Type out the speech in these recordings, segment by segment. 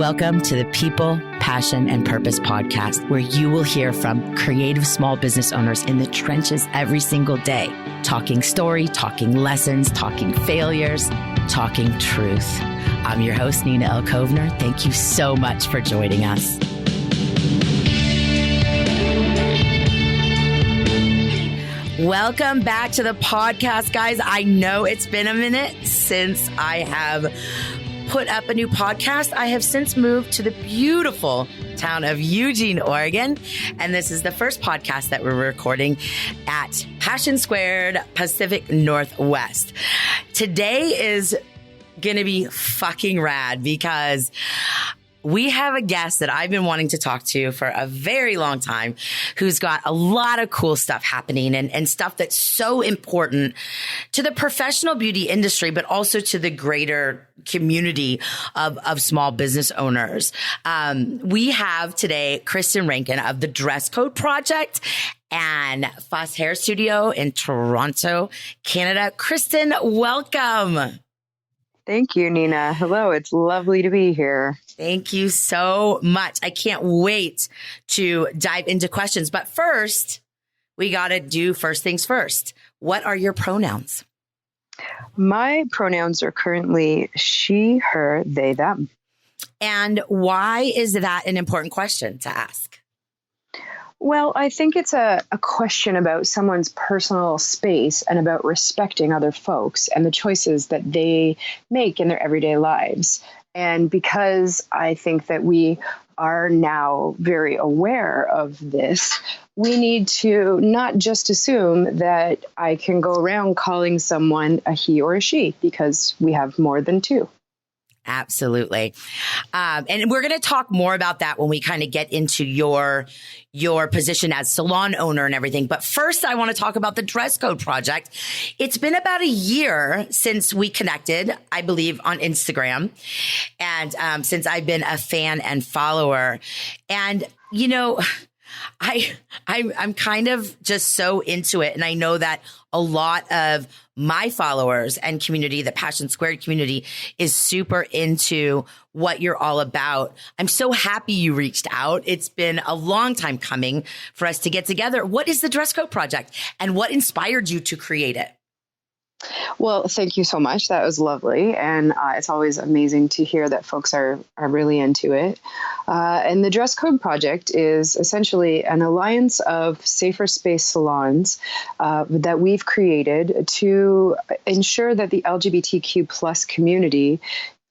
Welcome to the People, Passion, and Purpose podcast, where you will hear from creative small business owners in the trenches every single day, talking story, talking lessons, talking failures, talking truth. I'm your host, Nina L. Kovner. Thank you so much for joining us. Welcome back to the podcast, guys. I know it's been a minute since I have put up a new podcast. I have since moved to the beautiful town of Eugene, Oregon. And this is the first podcast that we're recording at Passion Squared Pacific Northwest. Today is going to be fucking rad because we have a guest that I've been wanting to talk to for a very long time who's got a lot of cool stuff happening and stuff that's so important to the professional beauty industry, but also to the greater community of small business owners. We have today Kristin Rankin of the Dress Code Project and Fuss Hair Studio in Toronto, Canada. Kristin, welcome. Thank you, Nina. Hello. It's lovely to be here. Thank you so much. I can't wait to dive into questions. But first, we got to do first things first. What are your pronouns? My pronouns are currently she, her, they, them. And why is that an important question to ask? Well, I think it's a question about someone's personal space and about respecting other folks and the choices that they make in their everyday lives. And because I think that we are now very aware of this, we need to not just assume that I can go around calling someone a he or a she, because we have more than two. Absolutely. And we're going to talk more about that when we kind of get into your position as salon owner and everything. But first, I want to talk about the Dress Code Project. It's been about a year since we connected, I believe, on Instagram. And since I've been a fan and follower. And, you know, I'm kind of just so into it. And I know that a lot of my followers and community, the Passion Squared community, is super into what you're all about. I'm so happy you reached out. It's been a long time coming for us to get together. What is the Dress Code Project and what inspired you to create it? Well, thank you so much. That was lovely. And it's always amazing to hear that folks are really into it. And the Dress Code Project is essentially an alliance of safer space salons that we've created to ensure that the LGBTQ plus community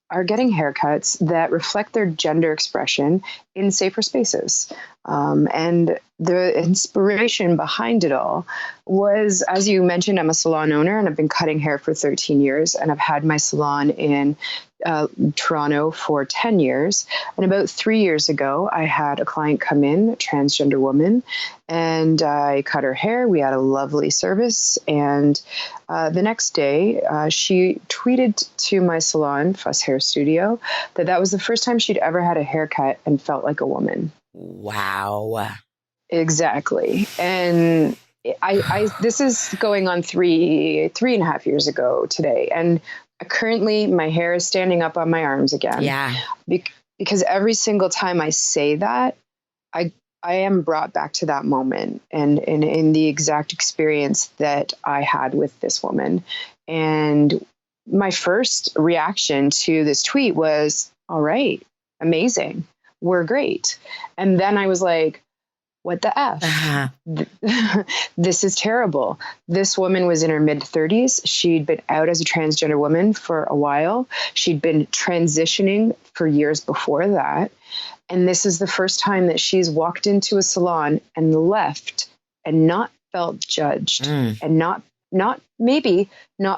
are getting haircuts that reflect their gender expression in safer spaces. And the inspiration behind it all was, as you mentioned, I'm a salon owner and I've been cutting hair for 13 years and I've had my salon in Toronto for 10 years. And about 3 years ago, I had a client come in, a transgender woman, and I cut her hair. We had a lovely service. And the next day, she tweeted to my salon, Fuss Hair Studio, that was the first time she'd ever had a haircut and felt like a woman. Wow. Exactly. And I this is going on three and a half years ago today. And currently my hair is standing up on my arms again. Yeah. Because every single time I say that, I am brought back to that moment and in the exact experience that I had with this woman. And my first reaction to this tweet was, all right, amazing. We're great. And then I was like, what the F? Uh-huh. This is terrible. This woman was in her mid-30s. She'd been out as a transgender woman for a while. She'd been transitioning for years before that. And this is the first time that she's walked into a salon and left and not felt judged and not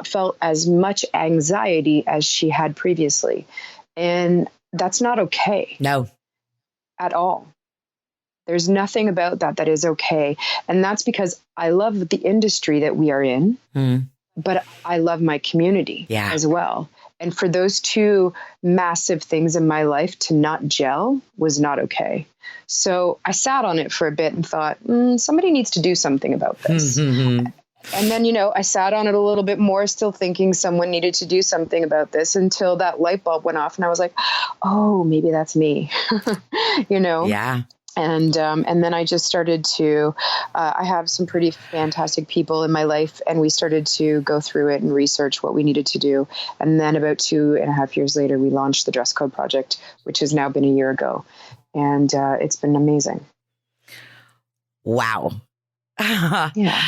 felt as much anxiety as she had previously. And that's not okay. No. At all. There's nothing about that is okay. And that's because I love the industry that we are in, but I love my community as well. And for those two massive things in my life to not gel was not okay. So I sat on it for a bit and thought, somebody needs to do something about this. And then, I sat on it a little bit more, still thinking someone needed to do something about this until that light bulb went off. And I was like, oh, maybe that's me, you know? Yeah. And then I just started to, I have some pretty fantastic people in my life, and we started to go through it and research what we needed to do. And then about 2.5 years later, we launched the Dress Code Project, which has now been a year ago. And it's been amazing. Wow. Yeah.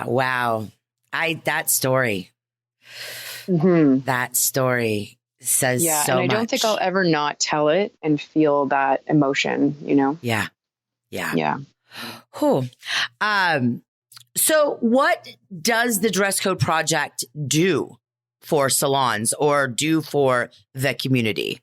Wow. That story says so much. And I don't think I'll ever not tell it and feel that emotion, you know? Yeah. Cool. So what does the Dress Code Project do for salons or do for the community?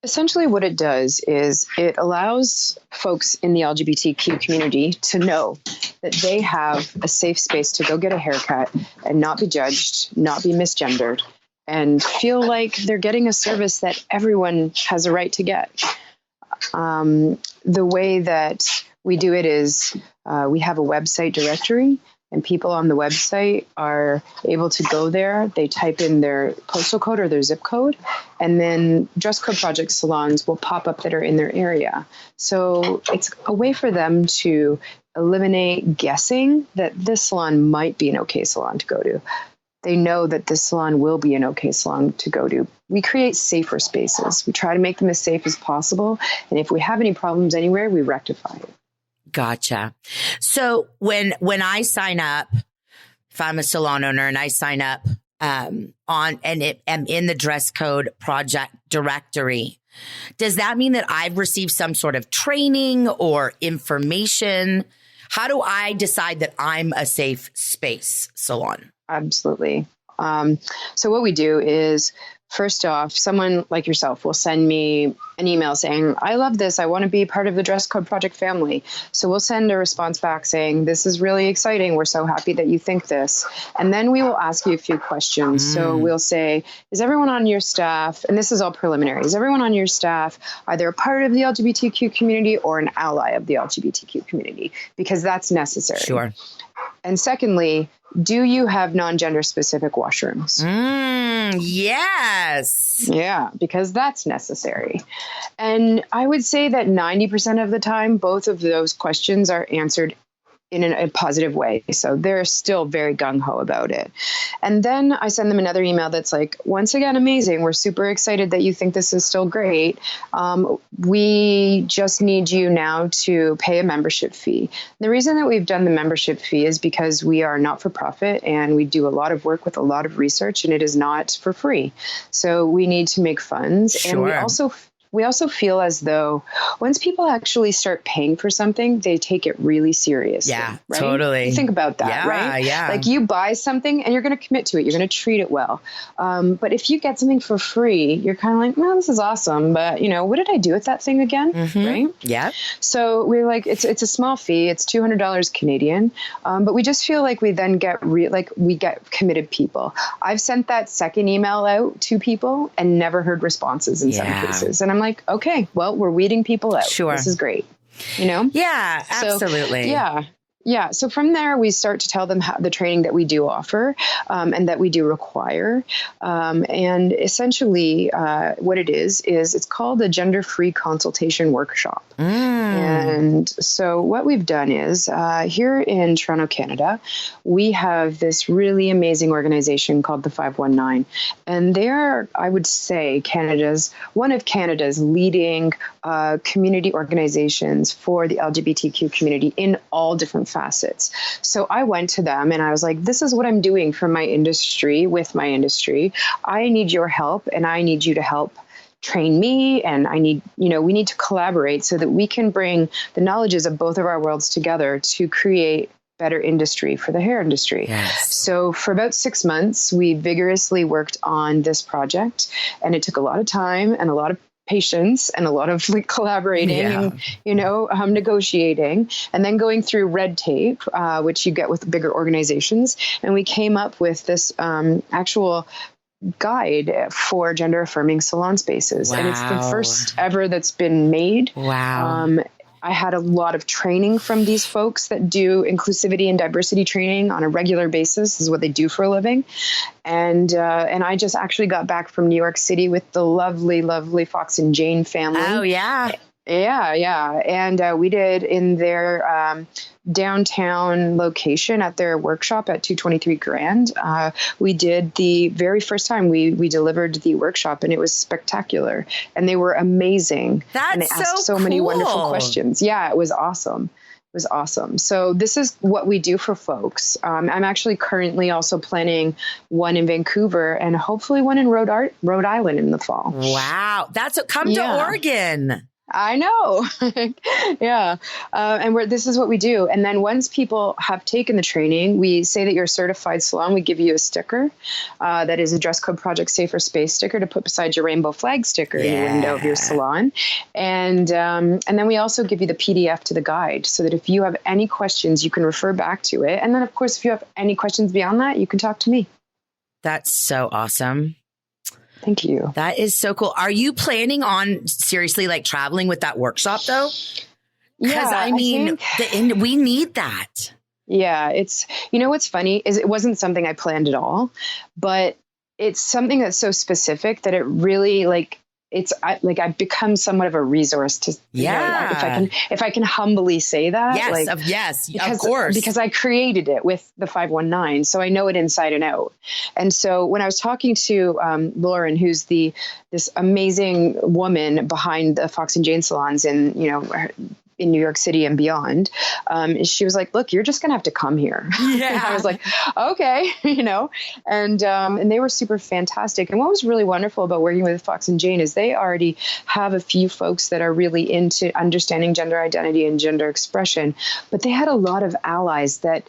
Essentially what it does is it allows folks in the LGBTQ community to know that they have a safe space to go get a haircut and not be judged, not be misgendered, and feel like they're getting a service that everyone has a right to get. The way that we do it is we have a website directory, and people on the website are able to go there. They type in their postal code or their zip code, and then Dress Code Project salons will pop up that are in their area. So it's a way for them to eliminate guessing that this salon might be an okay salon to go to. They know that this salon will be an okay salon to go to. We create safer spaces. We try to make them as safe as possible. And if we have any problems anywhere, we rectify it. Gotcha. So when I sign up, if I'm a salon owner and I sign up am in the Dress Code Project directory, does that mean that I've received some sort of training or information? How do I decide that I'm a safe space salon? Absolutely. So what we do is, first off, someone like yourself will send me an email saying, I love this. I want to be part of the Dress Code Project family. So we'll send a response back saying, this is really exciting. We're so happy that you think this. And then we will ask you a few questions. So we'll say, is everyone on your staff, and this is all preliminary, is everyone on your staff either a part of the LGBTQ community or an ally of the LGBTQ community? Because that's necessary. Sure. And secondly, do you have non-gender specific washrooms? Yes. Yeah, because that's necessary. And I would say that 90% of the time, both of those questions are answered in a positive way. So they're still very gung-ho about it. And then I send them another email that's like, once again, amazing. We're super excited that you think this is still great. We just need you now to pay a membership fee. The reason that we've done the membership fee is because we are not for profit and we do a lot of work with a lot of research, and it is not for free. So we need to make funds. Sure. And we also feel as though once people actually start paying for something, they take it really seriously. Yeah, right? totally. You think about that, right? Yeah. Like you buy something and you're going to commit to it. You're going to treat it well. But if you get something for free, you're kind of like, no, this is awesome. But, what did I do with that thing again? Right? Yeah. So we're like, it's a small fee. It's $200 Canadian. But we just feel like we then get we get committed people. I've sent that second email out to people and never heard responses in some cases. And I'm like, okay, well, we're weeding people out. Sure. This is great. Yeah, absolutely. So, yeah. So from there, we start to tell them the training that we do offer and that we do require. And essentially what it is it's called a gender-free consultation workshop. And so what we've done is here in Toronto, Canada, we have this really amazing organization called the 519. And they're, I would say, one of Canada's leading community organizations for the LGBTQ community in all different facets. So I went to them and I was like, this is what I'm doing for my industry, with my industry. I need your help and I need you to help train me. And I need, we need to collaborate so that we can bring the knowledges of both of our worlds together to create better industry for the hair industry. Yes. So for about 6 months, we vigorously worked on this project, and it took a lot of time and a lot of patience and a lot of collaborating and, negotiating, and then going through red tape, which you get with bigger organizations. And we came up with this actual guide for gender affirming salon spaces. Wow. And it's the first ever that's been made. Wow. I had a lot of training from these folks that do inclusivity and diversity training on a regular basis. This is what they do for a living. And I just actually got back from New York City with the lovely, lovely Fox and Jane family. Oh, yeah. Yeah. And we did in their downtown location at their workshop at 223 Grand. We did the very first time we delivered the workshop, and it was spectacular. And they were amazing. And they asked so many wonderful questions. Yeah, it was awesome. It was awesome. So this is what we do for folks. I'm actually currently also planning one in Vancouver and hopefully one in Rhode Island in the fall. Wow. Come to Oregon. I know. Yeah. And this is what we do. And then once people have taken the training, we say that you're a certified salon. We give you a sticker that is a Dress Code Project Safer Space sticker to put beside your rainbow flag sticker in the window of your salon. And then we also give you the PDF to the guide so that if you have any questions, you can refer back to it. And then, of course, if you have any questions beyond that, you can talk to me. That's so awesome. Thank you. That is so cool. Are you planning on seriously like traveling with that workshop though? Because I mean, we need that. Yeah. What's funny is it wasn't something I planned at all, but it's something that's so specific that it really I've become somewhat of a resource to, if I can humbly say that. Yes, of course. Because I created it with the 519. So I know it inside and out. And so when I was talking to Lauren, who's this amazing woman behind the Fox and Jane salons in New York City and beyond, she was like, look, you're just going to have to come here. Yeah. I was like, okay, and they were super fantastic. And what was really wonderful about working with Fox and Jane is they already have a few folks that are really into understanding gender identity and gender expression, but they had a lot of allies that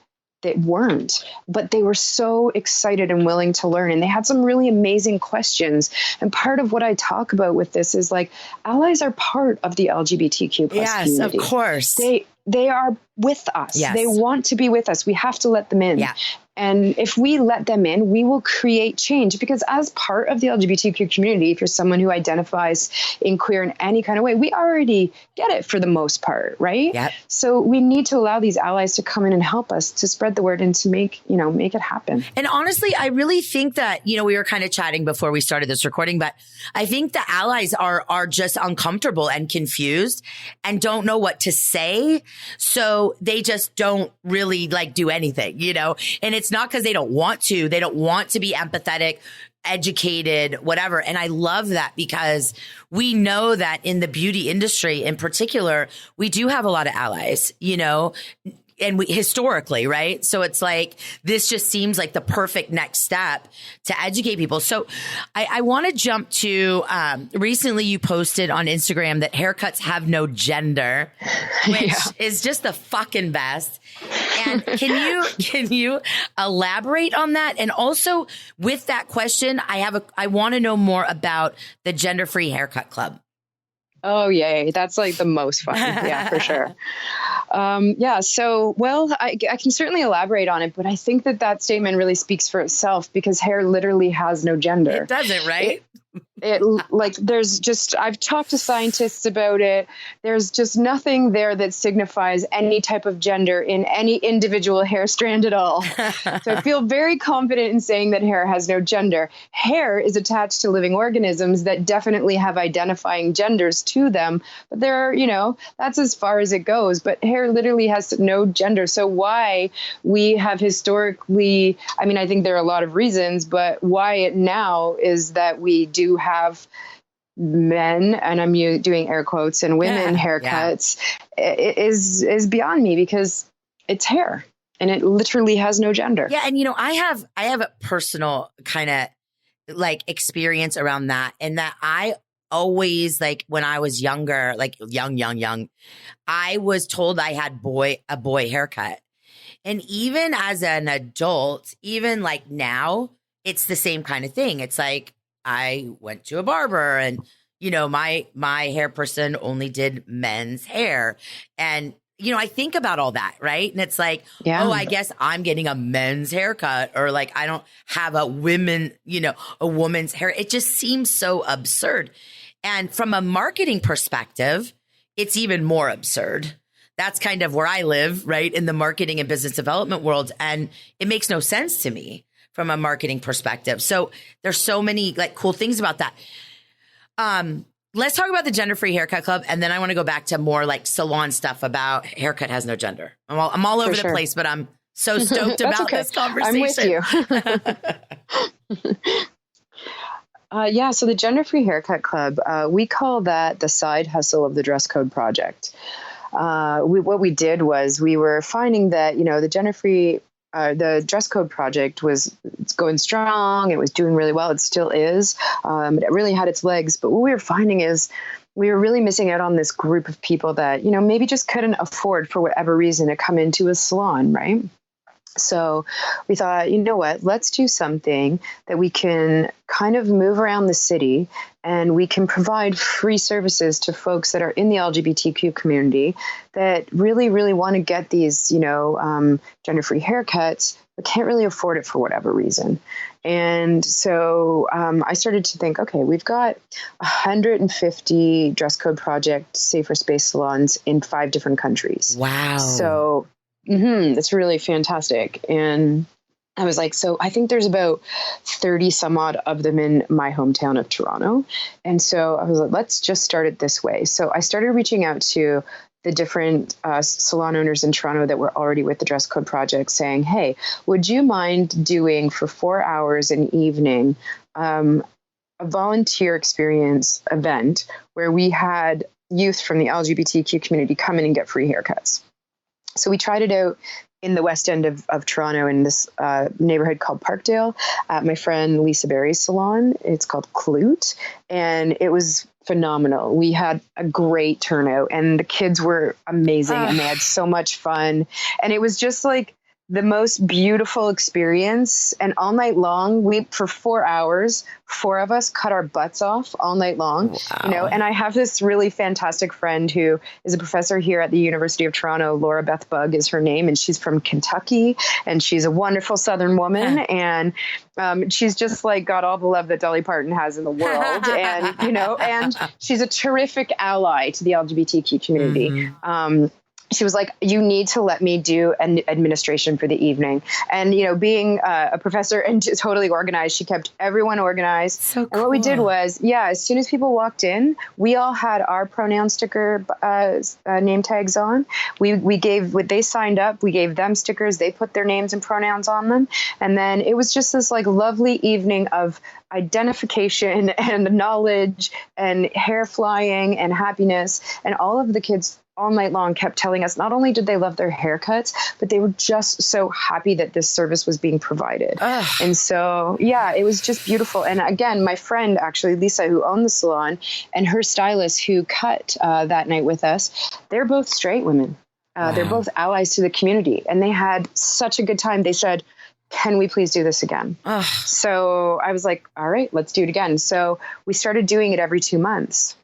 weren't, but they were so excited and willing to learn. And they had some really amazing questions. And part of what I talk about with this is like, allies are part of the LGBTQ plus community. Yes, of course. They are with us. Yes. They want to be with us. We have to let them in. Yeah. And if we let them in, we will create change, because as part of the LGBTQ community, if you're someone who identifies in queer in any kind of way, we already get it for the most part, right? Yep. So we need to allow these allies to come in and help us to spread the word and to make it happen. And honestly, I really think that, we were kind of chatting before we started this recording, but I think the allies are just uncomfortable and confused and don't know what to say. So they just don't really do anything, and it's not because they don't want to. They don't want to be empathetic, educated, whatever. And I love that, because we know that in the beauty industry in particular, we do have a lot of allies, and historically, right? So it's like, this just seems like the perfect next step to educate people. So I want to jump to, recently you posted on Instagram that haircuts have no gender, which is just the fucking best. And can you elaborate on that? And also with that question, I want to know more about the Gender Free Haircut Club. Oh, yay. That's like the most fun. Yeah, for sure. I can certainly elaborate on it, but I think that statement really speaks for itself, because hair literally has no gender. It doesn't, right? I've talked to scientists about it. There's just nothing there that signifies any type of gender in any individual hair strand at all. So I feel very confident in saying that hair has no gender. Hair is attached to living organisms that definitely have identifying genders to them, but that's as far as it goes. But hair literally has no gender. So why we have historically, I think there are a lot of reasons, but why it now is that we do have men, and I'm doing air quotes, and women haircuts is beyond me, because it's hair and it literally has no gender. Yeah. And, I have a personal kind of experience around that, and that I always, when I was younger, young, I was told I had a boy haircut. And even as an adult, even now, it's the same kind of thing. It's like, I went to a barber, and, my hair person only did men's hair. And, I think about all that, right? And it's like, I guess I'm getting a men's haircut, or I don't have a woman's hair. It just seems so absurd. And from a marketing perspective, it's even more absurd. That's kind of where I live, right? In the marketing and business development world. And it makes no sense to me from a marketing perspective. So there's so many like cool things about that. Let's talk about the Gender-Free Haircut Club. And then I want to go back to more like salon stuff about haircut has no gender. I'm all over the place, but I'm so stoked about this conversation. I'm with you. So the Gender-Free Haircut Club, we call that the side hustle of the Dress Code Project. What we did was we were finding that, the Dress Code Project it's going strong. It was doing really well. It still is. It really had its legs. But what we were finding is we were really missing out on this group of people that, maybe just couldn't afford for whatever reason to come into a salon, right? So we thought, you know what, let's do something that we can kind of move around the city and we can provide free services to folks that are in the LGBTQ community that really, really want to get these, gender-free haircuts, but can't really afford it for whatever reason. And so I started to think, okay, we've got 150 Dress Code Project Safer Space salons in 5 different countries. Wow. So it's really fantastic. And I was like, so I think there's about 30 some odd of them in my hometown of Toronto. And so I was like, let's just start it this way. So I started reaching out to the different salon owners in Toronto that were already with the Dress Code Project saying, hey, would you mind doing for 4 hours an evening a volunteer experience event where we had youth from the LGBTQ community come in and get free haircuts? So we tried it out in the West End of Toronto in this neighborhood called Parkdale at my friend Lisa Berry's salon. It's called Clute, and it was phenomenal. We had a great turnout, and the kids were amazing, and they had so much fun. And it was just like the most beautiful experience. And all night long, for 4 hours, 4 of us cut our butts off all night long. Wow. And I have this really fantastic friend who is a professor here at the University of Toronto. Laura Beth Bugg is her name, and she's from Kentucky, and she's a wonderful Southern woman. And she's just like got all the love that Dolly Parton has in the world. And, and she's a terrific ally to the LGBTQ community. She was like, you need to let me do an administration for the evening. And, being a professor and totally organized, she kept everyone organized. So cool. And what we did was, as soon as people walked in, we all had our pronoun sticker name tags on. They signed up, we gave them stickers, they put their names and pronouns on them. And then it was just this like lovely evening of identification and knowledge and hair flying and happiness. And all of the kids all night long kept telling us not only did they love their haircuts, but they were just so happy that this service was being provided. And so, it was just beautiful. And again, my friend, actually, Lisa, who owned the salon, and her stylist who cut that night with us, they're both straight women. They're both allies to the community. And they had such a good time. They said, can we please do this again? So I was like, all right, let's do it again. So we started doing it every 2 months.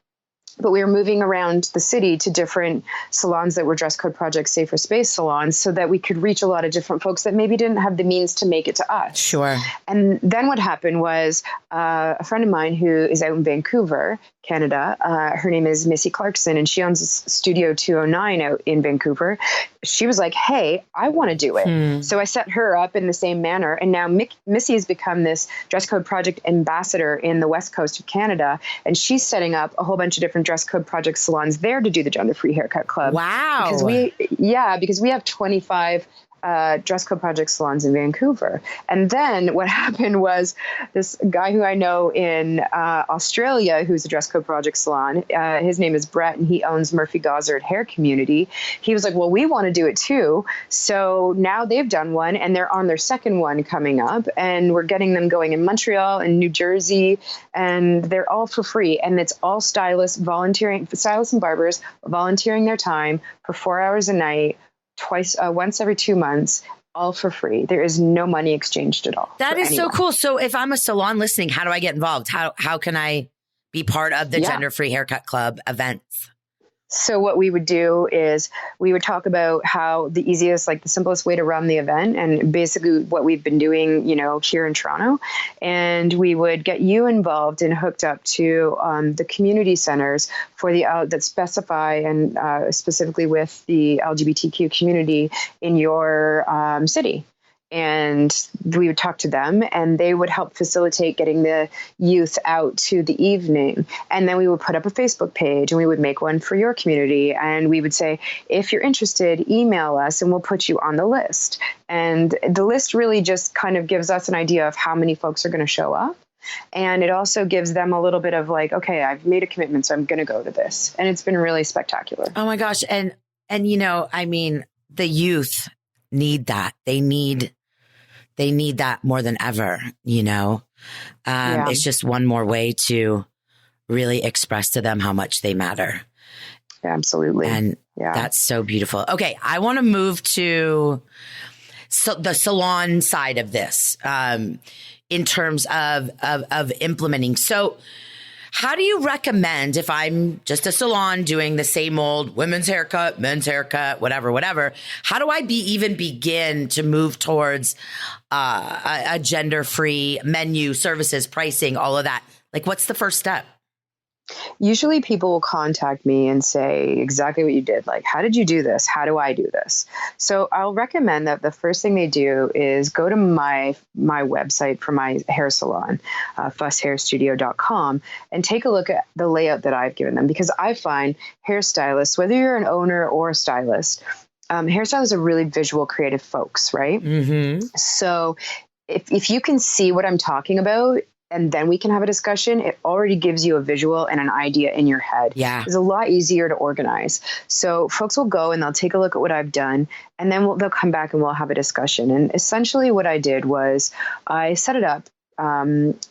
But we were moving around the city to different salons that were Dress Code Project Safer Space salons so that we could reach a lot of different folks that maybe didn't have the means to make it to us. Sure. And then what happened was a friend of mine who is out in Vancouver, Canada, her name is Missy Clarkson, and she owns Studio 209 out in Vancouver. She was like, hey, I want to do it. So I set her up in the same manner. And now Missy has become this Dress Code Project ambassador in the West Coast of Canada. And she's setting up a whole bunch of different Dress Code Project salons there to do the Gender-Free Haircut Club. Wow. Because we have 25 Dress Code Project salons in Vancouver. And then what happened was this guy who I know in Australia, who's a Dress Code Project salon, his name is Brett, and he owns Murphy Gozzard Hair Community. He was like, well, we want to do it too. So now they've done one, and they're on their second one coming up, and we're getting them going in Montreal and New Jersey, and they're all for free. And it's all stylists and barbers volunteering their time for 4 hours a night, once every 2 months, all for free. There is no money exchanged at all. That is so cool. So if I'm a salon listening, how do I get involved? How can I be part of the Gender-Free Haircut Club events? So what we would do is we would talk about how the easiest, like the simplest way to run the event, and basically what we've been doing, here in Toronto. And we would get you involved and hooked up to the community centers for that specify and specifically with the LGBTQ community in your city. And we would talk to them, and they would help facilitate getting the youth out to the evening. And then we would put up a Facebook page, and we would make one for your community. And we would say, if you're interested, email us and we'll put you on the list. And the list really just kind of gives us an idea of how many folks are going to show up. And it also gives them a little bit of like, okay, I've made a commitment, so I'm going to go to this. And it's been really spectacular. Oh my gosh. And the youth need that. They need that more than ever, It's just one more way to really express to them how much they matter. Yeah, absolutely. And that's so beautiful. Okay. I want to move to the salon side of this, in terms of implementing. So how do you recommend, if I'm just a salon doing the same old women's haircut, men's haircut, whatever, how do I begin to move towards a gender-free menu, services, pricing, all of that? Like, what's the first step? Usually people will contact me and say exactly what you did. Like, how did you do this? How do I do this? So I'll recommend that the first thing they do is go to my website for my hair salon, fusshairstudio.com, and take a look at the layout that I've given them, because I find hairstylists, whether you're an owner or a stylist, hairstylists are really visual, creative folks, right? Mm-hmm. So if you can see what I'm talking about, and then we can have a discussion, it already gives you a visual and an idea in your head. Yeah. It's a lot easier to organize. So folks will go and they'll take a look at what I've done, and then they'll come back and we'll have a discussion. And essentially what I did was I set it up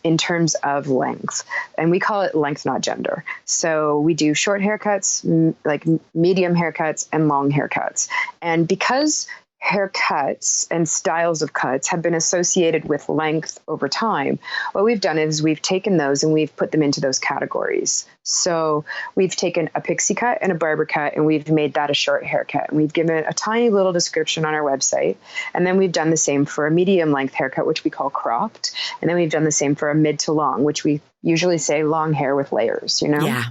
in terms of length, and we call it length, not gender. So we do short haircuts, like medium haircuts, and long haircuts. And because haircuts and styles of cuts have been associated with length over time, what we've done is we've taken those and we've put them into those categories. So we've taken a pixie cut and a barber cut, and we've made that a short haircut. And we've given it a tiny little description on our website. And then we've done the same for a medium length haircut, which we call cropped. And then we've done the same for a mid to long, which we usually say long hair with layers, Yeah.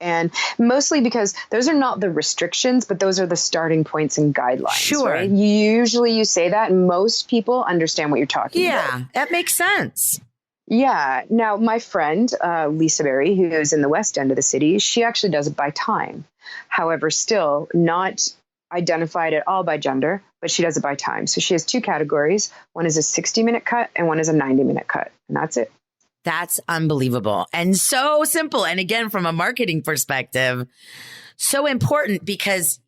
And mostly because those are not the restrictions, but those are the starting points and guidelines. Sure. Right? You say that, and most people understand what you're talking about. Yeah, that makes sense. Yeah. Now, my friend, Lisa Berry, who's in the west end of the city, she actually does it by time. However, still not identified at all by gender, but she does it by time. So she has two categories. One is a 60-minute cut and one is a 90-minute cut. And that's it. That's unbelievable and so simple. And again, from a marketing perspective, so important, because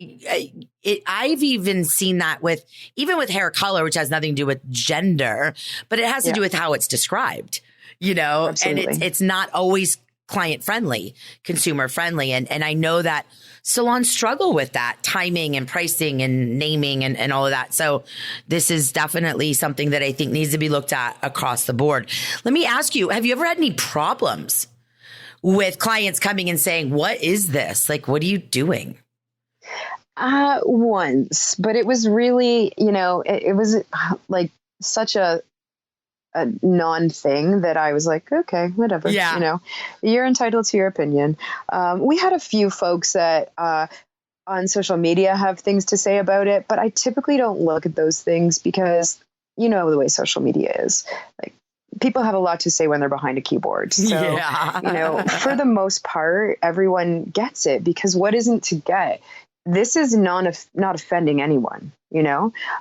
I've even seen that with hair color, which has nothing to do with gender, but it has to do with how it's described, Absolutely. And it's not always client friendly, consumer friendly. And I know that salons struggle with that timing and pricing and naming and all of that. So this is definitely something that I think needs to be looked at across the board. Let me ask you, have you ever had any problems with clients coming and saying, what is this? Like, what are you doing? Once, but it was really, it was like such a non-thing that I was like, okay, whatever. Yeah. You're entitled to your opinion. We had a few folks that on social media have things to say about it, but I typically don't look at those things because the way social media is. Like, people have a lot to say when they're behind a keyboard. So, for the most part, everyone gets it, because what isn't to get? This is not offending anyone.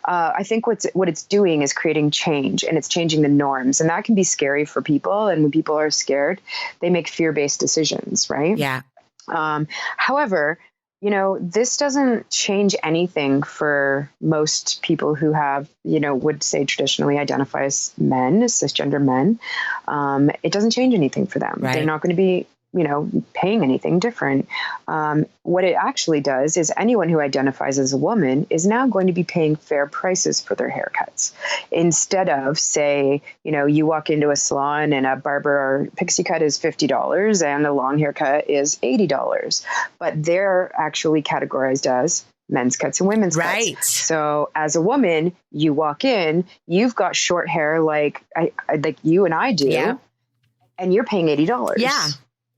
I think what it's doing is creating change, and it's changing the norms, and that can be scary for people. And when people are scared, they make fear-based decisions, right? Yeah. However, this doesn't change anything for most people who have, would say traditionally identify as men, as cisgender men. It doesn't change anything for them. Right. They're not going to be paying anything different. What it actually does is anyone who identifies as a woman is now going to be paying fair prices for their haircuts. Instead of, say, you walk into a salon and a barber or pixie cut is $50 and a long haircut is $80, but they're actually categorized as men's cuts and women's cuts. So as a woman, you walk in, you've got short hair like you and I do, and you're paying $80.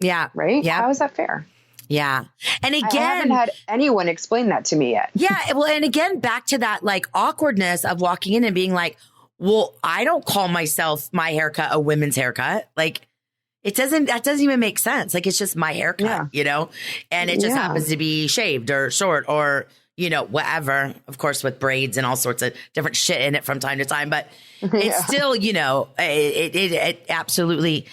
Yeah. Right? Yeah. How is that fair? Yeah. And again, I haven't had anyone explain that to me yet. Yeah. Well, and again, back to that awkwardness of walking in and being like, well, I don't call my haircut a women's haircut. That doesn't even make sense. It's just my haircut, and it just happens to be shaved or short or, whatever, of course, with braids and all sorts of different shit in it from time to time. But it's still, it absolutely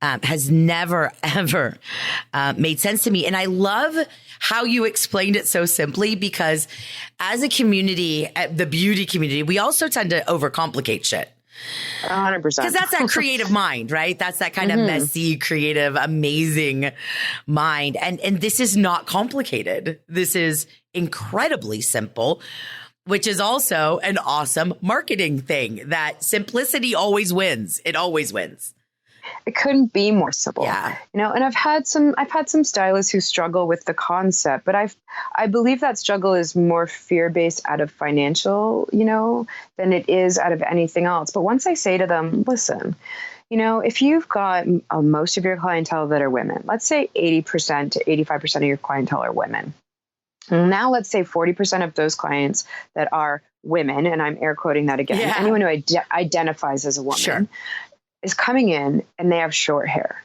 has never, ever made sense to me. And I love how you explained it so simply, because as a community, the beauty community, we also tend to overcomplicate shit. 100%. Because that's that creative mind, right? That's that kind of messy, creative, amazing mind. And this is not complicated. This is incredibly simple, which is also an awesome marketing thing, that simplicity always wins. It always wins. It couldn't be more simple. Yeah. And I've had some stylists who struggle with the concept, but I believe that struggle is more fear-based out of financial, than it is out of anything else. But once I say to them, listen, if you've got most of your clientele that are women, let's say 80% to 85% of your clientele are women. Now let's say 40% of those clients that are women, and I'm air quoting that again, anyone who identifies as a woman, is coming in and they have short hair.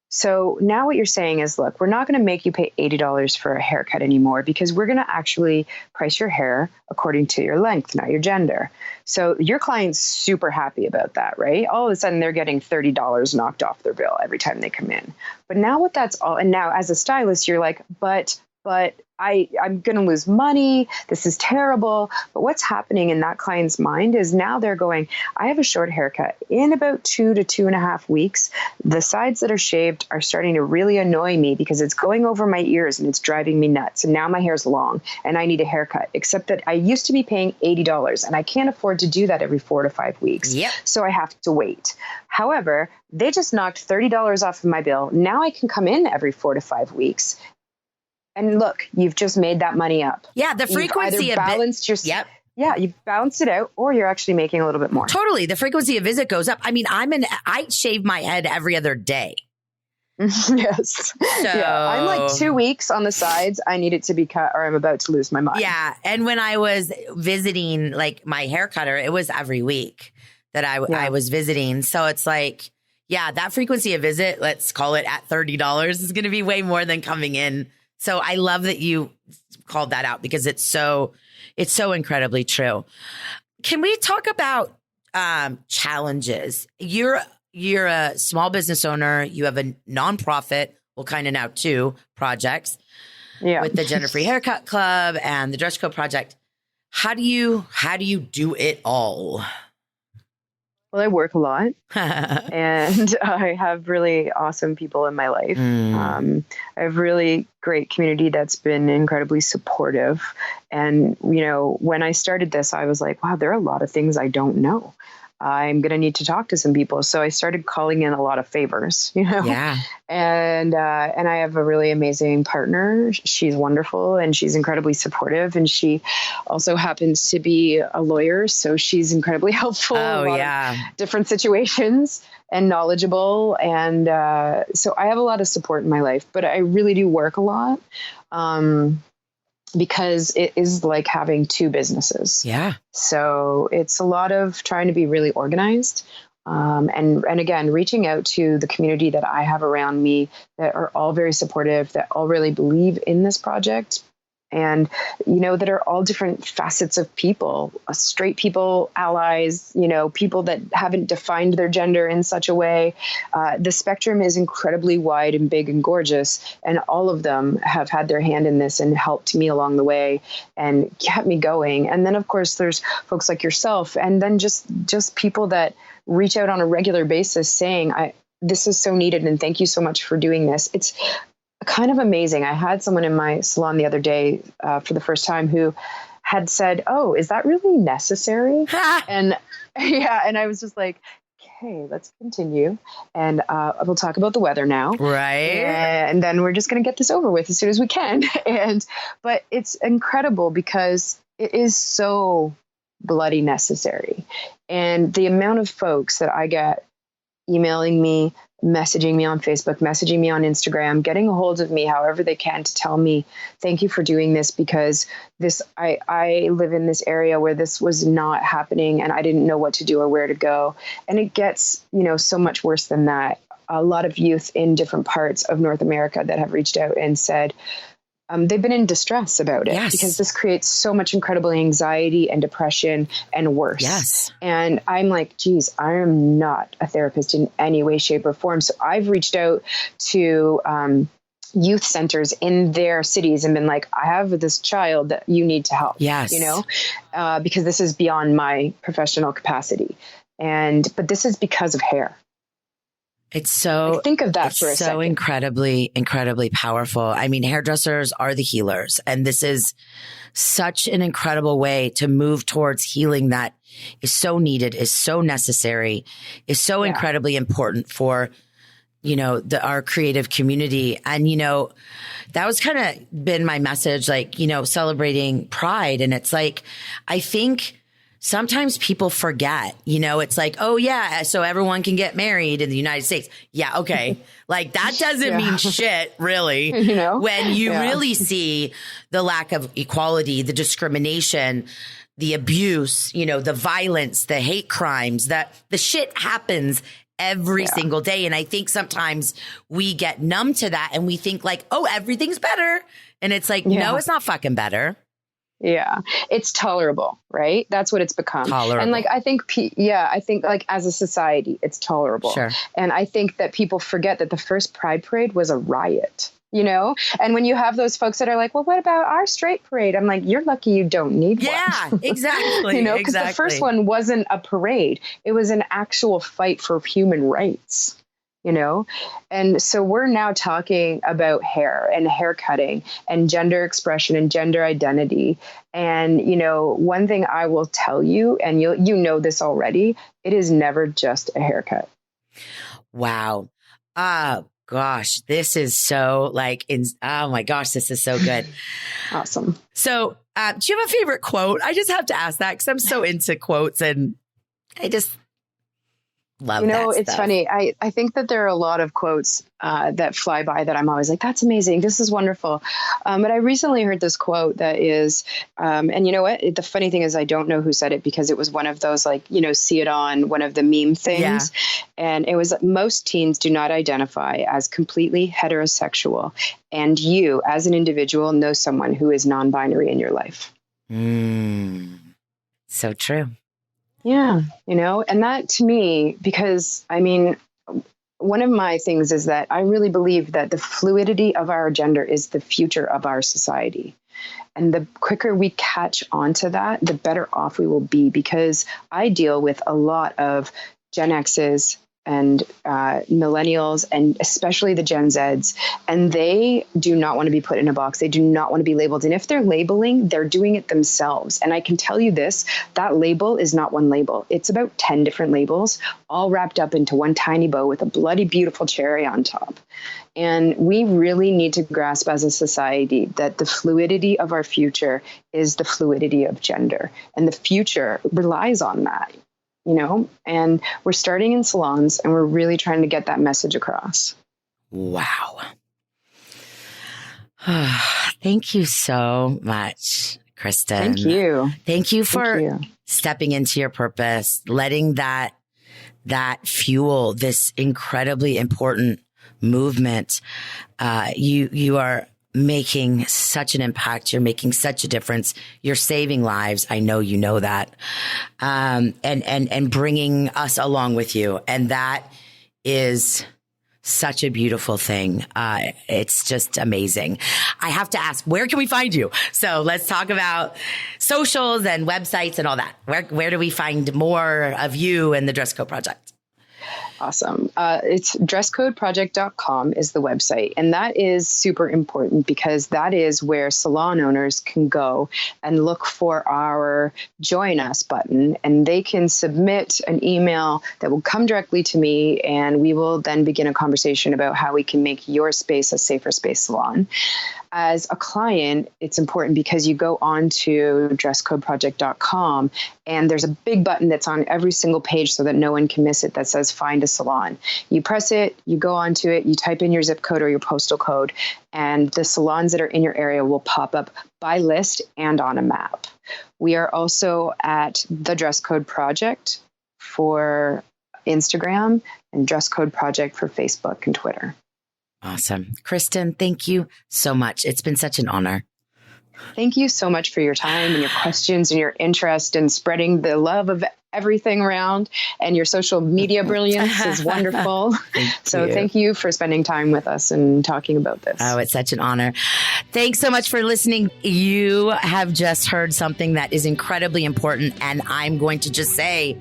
So now what you're saying is, look, we're not going to make you pay $80 for a haircut anymore, because we're going to actually price your hair according to your length, not your gender. So your client's super happy about that, right? All of a sudden they're getting $30 knocked off their bill every time they come in. But now what that's all, and now as a stylist, you're like, but I'm going to lose money. This is terrible. But what's happening in that client's mind is now they're going, I have a short haircut. In about 2 to 2.5 weeks, the sides that are shaved are starting to really annoy me because it's going over my ears and it's driving me nuts. And now my hair's long and I need a haircut, except that I used to be paying $80 and I can't afford to do that every 4 to 5 weeks. Yep. So I have to wait. However, they just knocked $30 off of my bill. Now I can come in every 4 to 5 weeks. And look, you've just made that money up. Yeah, the frequency you've balanced your. Yep. Yeah, you've balanced it out, or you're actually making a little bit more. Totally, the frequency of visit goes up. I mean, I shave my head every other day. Yes. I'm like 2 weeks on the sides. I need it to be cut, or I'm about to lose my mind. Yeah, and when I was visiting, my hair cutter, it was every week that I was visiting. So it's that frequency of visit, let's call it at $30, is going to be way more than coming in. So I love that you called that out, because it's so incredibly true. Can we talk about challenges? You're a small business owner. You have a nonprofit, well, kind of now 2 projects, with the Gender Free Haircut Club and the Dress Code Project. How do you do it all? Well, I work a lot and I have really awesome people in my life. I have really great community that's been incredibly supportive. And, when I started this, I was like, wow, there are a lot of things I don't know. I'm going to need to talk to some people. So I started calling in a lot of favors, Yeah. And I have a really amazing partner. She's wonderful and she's incredibly supportive. And she also happens to be a lawyer. So she's incredibly helpful in a lot of different situations and knowledgeable. And so I have a lot of support in my life, but I really do work a lot. Because it is like having 2 businesses. Yeah. So it's a lot of trying to be really organized. And again, reaching out to the community that I have around me that are all very supportive, that all really believe in this project. And, that are all different facets of people, straight people, allies, people that haven't defined their gender in such a way. The spectrum is incredibly wide and big and gorgeous. And all of them have had their hand in this and helped me along the way and kept me going. And then, of course, there's folks like yourself, and then just people that reach out on a regular basis saying, this is so needed. And thank you so much for doing this. It's kind of amazing. I had someone in my salon the other day for the first time who had said, "Oh, is that really necessary?" And yeah. And I was just like, okay, let's continue. And we'll talk about the weather now. Right. And then we're just going to get this over with as soon as we can. But it's incredible because it is so bloody necessary. And the amount of folks that I get emailing me, messaging me on Facebook, messaging me on Instagram, getting a hold of me however they can to tell me, thank you for doing this, because I live in this area where this was not happening and I didn't know what to do or where to go. And it gets, so much worse than that. A lot of youth in different parts of North America that have reached out and said, they've been in distress about it. Yes. Because this creates so much incredible anxiety and depression and worse. Yes. And I'm like, geez, I am not a therapist in any way, shape, or form. So I've reached out to youth centers in their cities and been like, I have this child that you need to help. Yes. Because this is beyond my professional capacity. But this is because of hair. It's so, think of that for a second. Incredibly, incredibly powerful. I mean, hairdressers are the healers, and this is such an incredible way to move towards healing that is so needed, is so necessary, is so incredibly important for, our creative community. And, that was kind of been my message, like, celebrating Pride. And it's like, I think sometimes people forget, it's like, oh yeah, so everyone can get married in the United States. Yeah. Okay. Like that doesn't mean shit, really. When you really see the lack of equality, the discrimination, the abuse, the violence, the hate crimes, that the shit happens every single day. And I think sometimes we get numb to that and we think like, oh, everything's better. And it's like, no, it's not fucking better. Yeah, it's tolerable, right? That's what it's become. Tolerable. And I think like as a society, it's tolerable. Sure. And I think that people forget that the first Pride Parade was a riot, And when you have those folks that are like, well, what about our straight parade? I'm like, you're lucky you don't need one. Yeah, exactly. Because the first one wasn't a parade. It was an actual fight for human rights. And so we're now talking about hair and hair cutting and gender expression and gender identity. And, one thing I will tell you, and you know this already, it is never just a haircut. Wow. Gosh, this is so oh my gosh, this is so good. Awesome. So do you have a favorite quote? I just have to ask that because I'm so into quotes and I just love that it's stuff. funny. I think that there are a lot of quotes that fly by that I'm always like, that's amazing. This is wonderful. But I recently heard this quote that is, and you know what? The funny thing is I don't know who said it because it was one of those see it on one of the meme things. Yeah. And it was, most teens do not identify as completely heterosexual. And you as an individual know someone who is non-binary in your life. So true. Yeah. And that to me, because one of my things is that I really believe that the fluidity of our gender is the future of our society. And the quicker we catch onto that, the better off we will be, because I deal with a lot of Gen X's and millennials, and especially the Gen Zs, and they do not want to be put in a box. They do not want to be labeled. And if they're labeling, they're doing it themselves. And I can tell you this, that label is not one label. It's about 10 different labels, all wrapped up into one tiny bow with a bloody beautiful cherry on top. And we really need to grasp as a society that the fluidity of our future is the fluidity of gender. And the future relies on that. And we're starting in salons and we're really trying to get that message across. Wow. Thank you so much, Kristin. Thank you. Thank you for stepping into your purpose, letting that fuel this incredibly important movement. You are making such an impact. You're making such a difference. You're saving lives. I know you know that. And bringing us along with you. And that is such a beautiful thing. It's just amazing. I have to ask, where can we find you? So let's talk about socials and websites and all that. Where do we find more of you and the Dress Code Project? Awesome. It's dresscodeproject.com is the website. And that is super important because that is where salon owners can go and look for our Join Us button. And they can submit an email that will come directly to me. And we will then begin a conversation about how we can make your space a safer space salon. As a client, it's important because you go on to dresscodeproject.com and there's a big button that's on every single page so that no one can miss it that says find a salon. You press it, you go onto it, you type in your zip code or your postal code, and the salons that are in your area will pop up by list and on a map. We are also at the Dress Code Project for Instagram and Dress Code Project for Facebook and Twitter. Awesome. Kristin, thank you so much. It's been such an honor. Thank you so much for your time and your questions and your interest in spreading the love of everything around, and your social media brilliance is wonderful. Thank you for spending time with us and talking about this. Oh, it's such an honor. Thanks so much for listening. You have just heard something that is incredibly important, and I'm going to just say,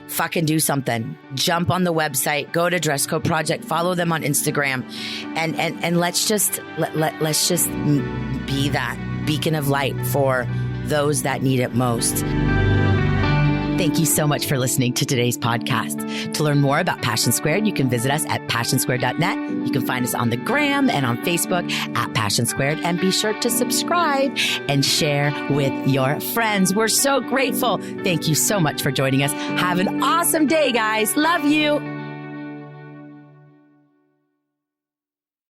fucking do something. Jump on the website, go to Dress Code Project, follow them on Instagram, and let's just be that beacon of light for those that need it most. Thank you so much for listening to today's podcast. To learn more about Passion Squared, you can visit us at passionsquared.net. You can find us on the gram and on Facebook at Passion Squared, and be sure to subscribe and share with your friends. We're so grateful. Thank you so much for joining us. Have an awesome day, guys. Love you.